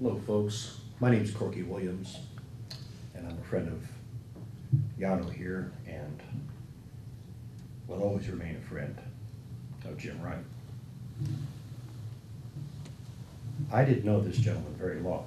Hello, folks. My name's Corky Williams, and I'm a friend of Yano here, and will always remain a friend of Jim Wright. I didn't know this gentleman very long,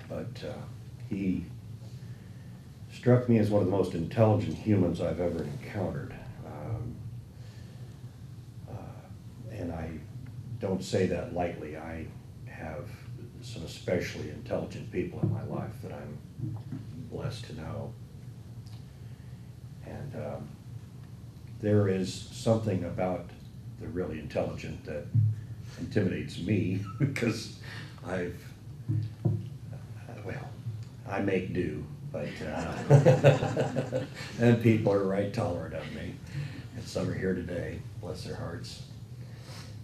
but he struck me as one of the most intelligent humans I've ever encountered. And I don't say that lightly. I have some especially intelligent people in my life that I'm blessed to know. And there is something about the really intelligent that intimidates me because I make do, but and people are right tolerant of me. And some are here today, bless their hearts.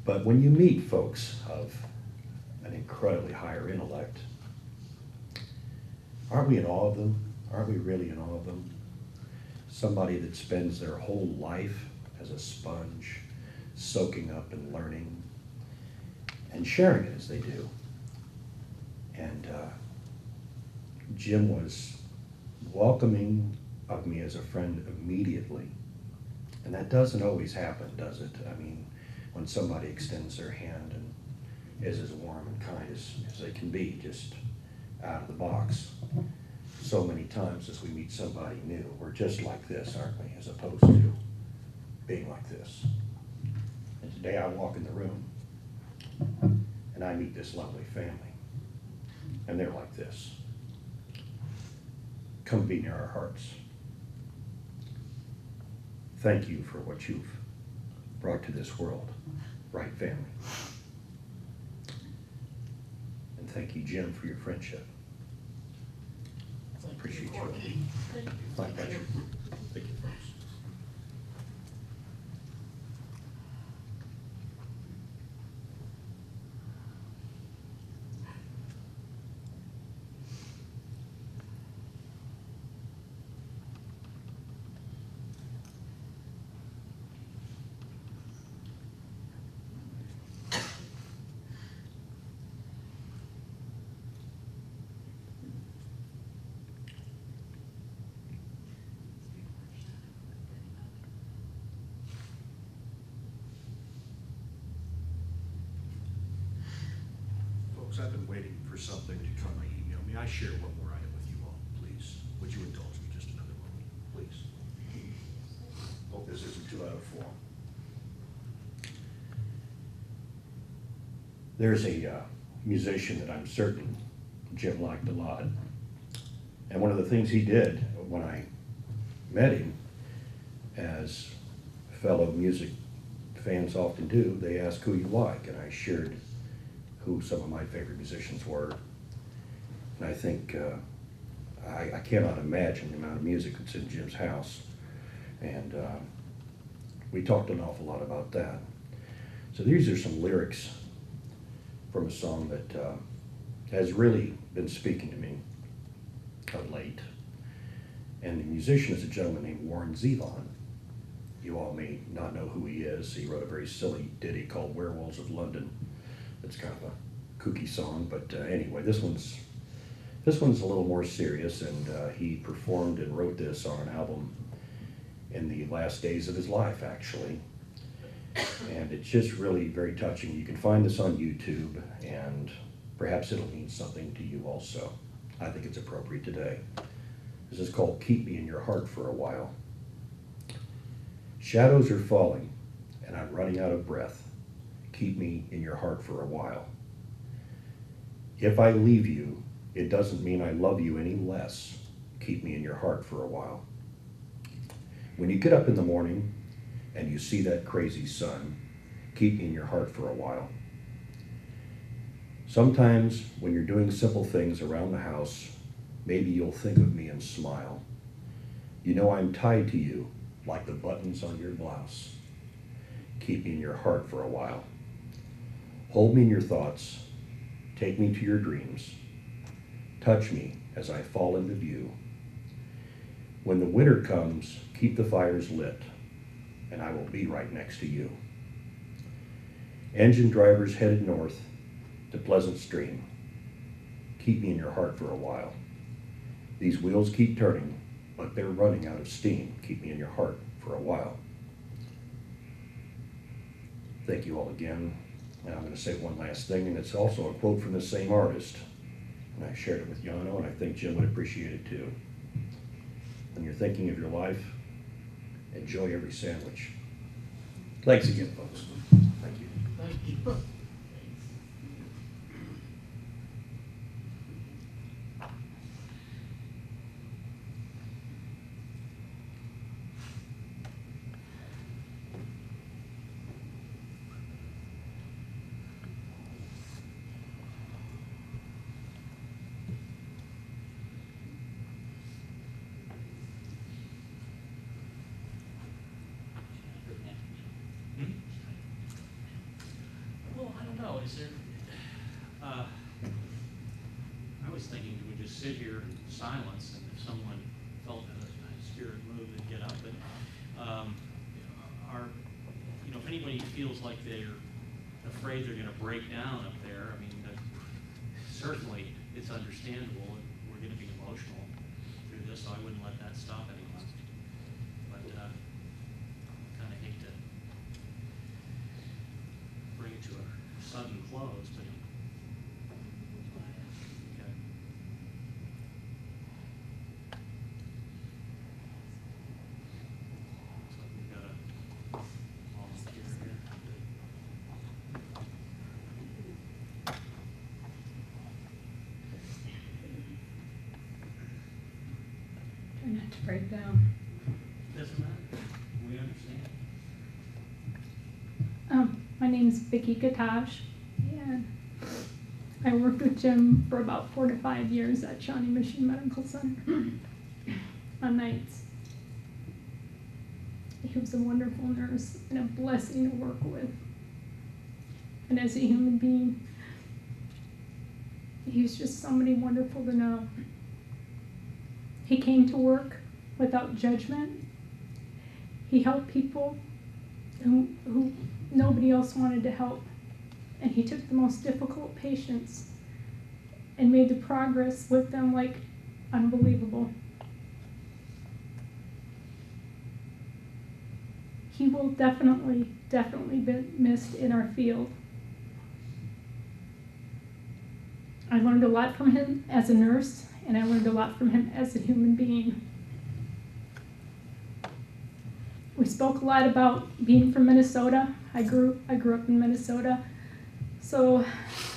But when you meet folks of an incredibly higher intellect, aren't we in awe of them? Aren't we really in awe of them? Somebody that spends their whole life as a sponge, soaking up and learning and sharing it as they do. And Jim was welcoming of me as a friend immediately. And that doesn't always happen, does it? I mean, when somebody extends their hand and is as warm and kind as they can be, just out of the box. So many times as we meet somebody new, we're just like this, aren't we, as opposed to being like this. And today I walk in the room and I meet this lovely family, and they're like this. Come be near our hearts. Thank you for what you've brought to this world, Wright family. And thank you, Jim, for your friendship. I appreciate you. My pleasure. Thank you, folks. I've been waiting for something to come my email. May I share one more item with you all, please? Would you indulge me just another moment, please? Hope this isn't too out of form. There's a musician that I'm certain Jim liked a lot. And one of the things he did when I met him, as fellow music fans often do, they ask who you like, and I shared who some of my favorite musicians were. And I think, I cannot imagine the amount of music that's in Jim's house. And we talked an awful lot about that. So these are some lyrics from a song that has really been speaking to me of late. And the musician is a gentleman named Warren Zevon. You all may not know who he is. He wrote a very silly ditty called Werewolves of London. It's kind of a kooky song, but anyway, this one's a little more serious, and he performed and wrote this on an album in the last days of his life, actually. And it's just really very touching. You can find this on YouTube, and perhaps it'll mean something to you also. I think it's appropriate today. This is called Keep Me in Your Heart for a While. Shadows are falling, and I'm running out of breath. Keep me in your heart for a while. If I leave you, it doesn't mean I love you any less. Keep me in your heart for a while. When you get up in the morning and you see that crazy sun, keep me in your heart for a while. Sometimes when you're doing simple things around the house, maybe you'll think of me and smile. You know I'm tied to you like the buttons on your blouse. Keep me in your heart for a while. Hold me in your thoughts, take me to your dreams. Touch me as I fall into view. When the winter comes, keep the fires lit, and I will be right next to you. Engine drivers headed north, to Pleasant Stream. Keep me in your heart for a while. These wheels keep turning, but they're running out of steam. Keep me in your heart for a while. Thank you all again. Now I'm going to say one last thing, and it's also a quote from the same artist. And I shared it with Yano, and I think Jim would appreciate it too. When you're thinking of your life, enjoy every sandwich. Thanks again, folks. Thank you. Thank you. Well, I don't know, is there, I was thinking we would just sit here in silence, and if someone felt a spirit move, they'd get up, but, if anybody feels like they're afraid they're gonna break down up there, I mean, certainly it's understandable, and we're gonna be emotional through this, so I wouldn't let that stop anyone. But, kinda hate to bring it to a sudden close, but. Okay. So we've got a volunteer here. Try not to break down. Doesn't matter, we understand. My name's Vicki Katash, and I worked with Jim for about 4 to 5 years at Shawnee Mission Medical Center on nights. He was a wonderful nurse and a blessing to work with. And as a human being, he was just somebody wonderful to know. He came to work without judgment. He helped people who nobody else wanted to help. And he took the most difficult patients and made the progress with them like unbelievable. He will definitely be missed in our field. I learned a lot from him as a nurse, and I learned a lot from him as a human being. We spoke a lot about being from Minnesota. I grew up in Minnesota, so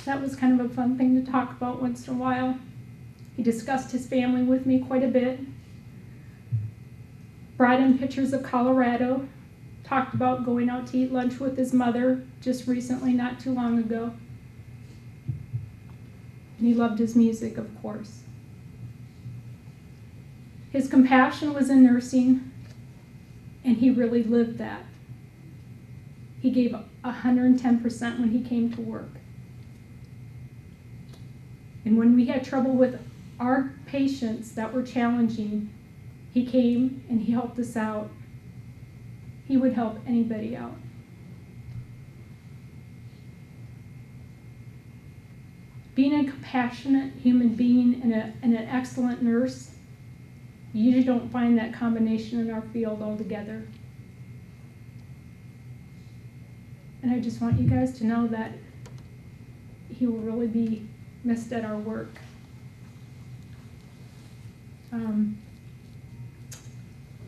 that was kind of a fun thing to talk about once in a while. He discussed his family with me quite a bit, brought in pictures of Colorado, talked about going out to eat lunch with his mother just recently, not too long ago. And he loved his music, of course. His compassion was in nursing, and he really lived that. He gave 110% when he came to work. And when we had trouble with our patients that were challenging, he came and he helped us out. He would help anybody out. Being a compassionate human being and an excellent nurse, you usually don't find that combination in our field altogether. And I just want you guys to know that he will really be missed at our work.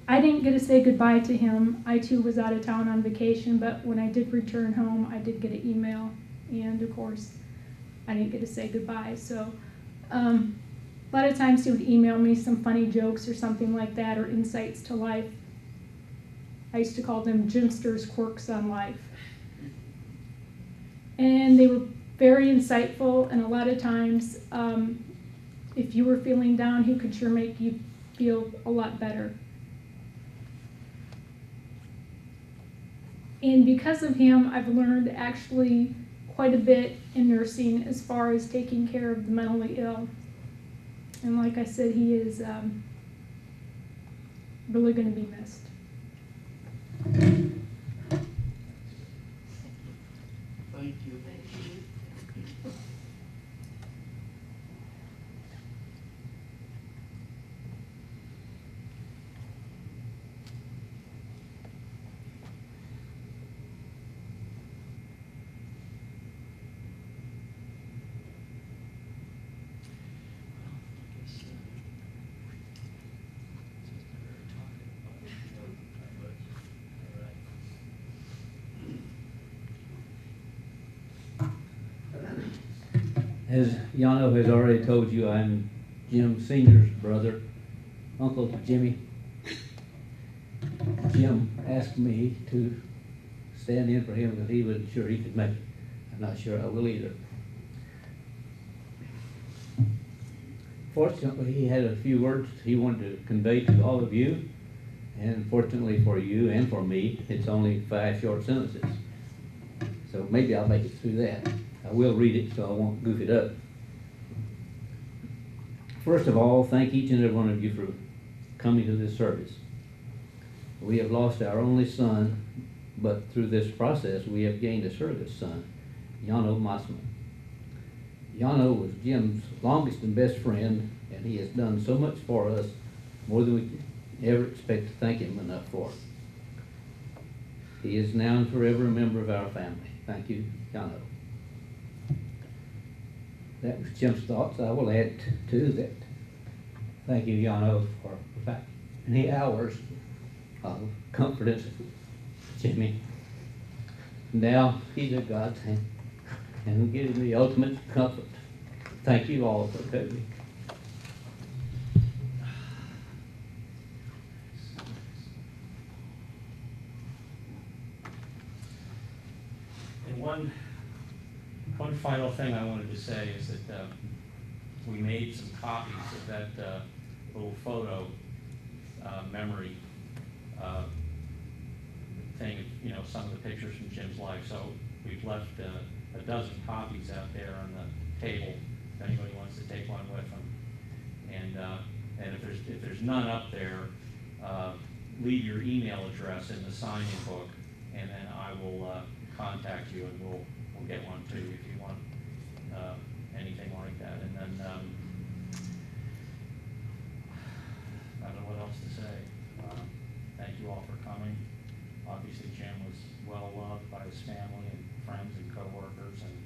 I didn't get to say goodbye to him. I too was out of town on vacation, but when I did return home, I did get an email, and of course, I didn't get to say goodbye. So a lot of times he would email me some funny jokes or something like that, or insights to life. I used to call them Jimster's quirks on life. And they were very insightful, and a lot of times, if you were feeling down, he could sure make you feel a lot better. And because of him, I've learned actually quite a bit in nursing as far as taking care of the mentally ill. And like I said, he is really going to be missed. Thank you. As Yano has already told you, I'm Jim Sr.'s brother, Uncle Jimmy. Jim asked me to stand in for him because he wasn't sure he could make it. I'm not sure I will either. Fortunately, he had a few words he wanted to convey to all of you, and fortunately for you and for me, it's only 5 short sentences. So maybe I'll make it through that. I will read it so I won't goof it up. First of all, thank each and every one of you for coming to this service. We have lost our only son, but through this process, we have gained a surrogate son, Yano Mossman. Yano was Jim's longest and best friend, and he has done so much for us, more than we could ever expect to thank him enough for. He is now and forever a member of our family. Thank you, Yano. That was Jim's thoughts. I will add to that. Thank you, Yano, for many hours of confidence in Jimmy. Now he's at God's hand and giving the ultimate comfort. Thank you all for coming. And one final thing I wanted to say is that we made some copies of that little photo memory thing, you know, some of the pictures from Jim's life. So we've left a dozen copies out there on the table if anybody wants to take one with them. And if there's none up there, leave your email address in the sign-in book, and then I will contact you, and we'll get one to you if you want anything like that. And then I don't know what else to say. Thank you all for coming. Obviously, Jim was well loved by his family and friends and coworkers, and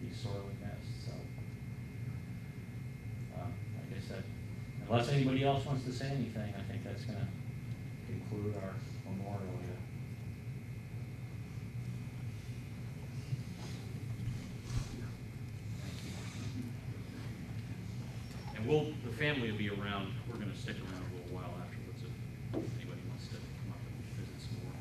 he's sorely missed. So, like I said, unless anybody else wants to say anything, I think that's going to conclude our memorial here. And the family will be around. We're going to stick around a little while afterwards if anybody wants to come up and visit some more.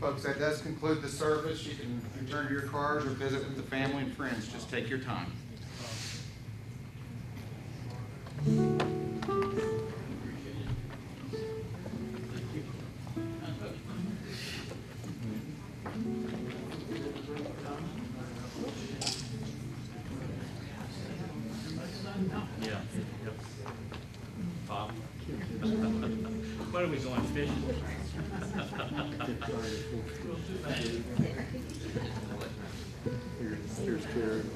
Folks, that does conclude the service. You can return to your cars or visit with the family and friends. Just take your time. Yeah. Yep. Bob. Why don't we go on fishing? Here's Karen.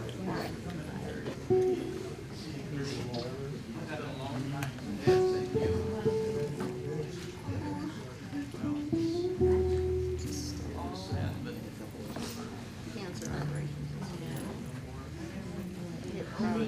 Cancer operations. It only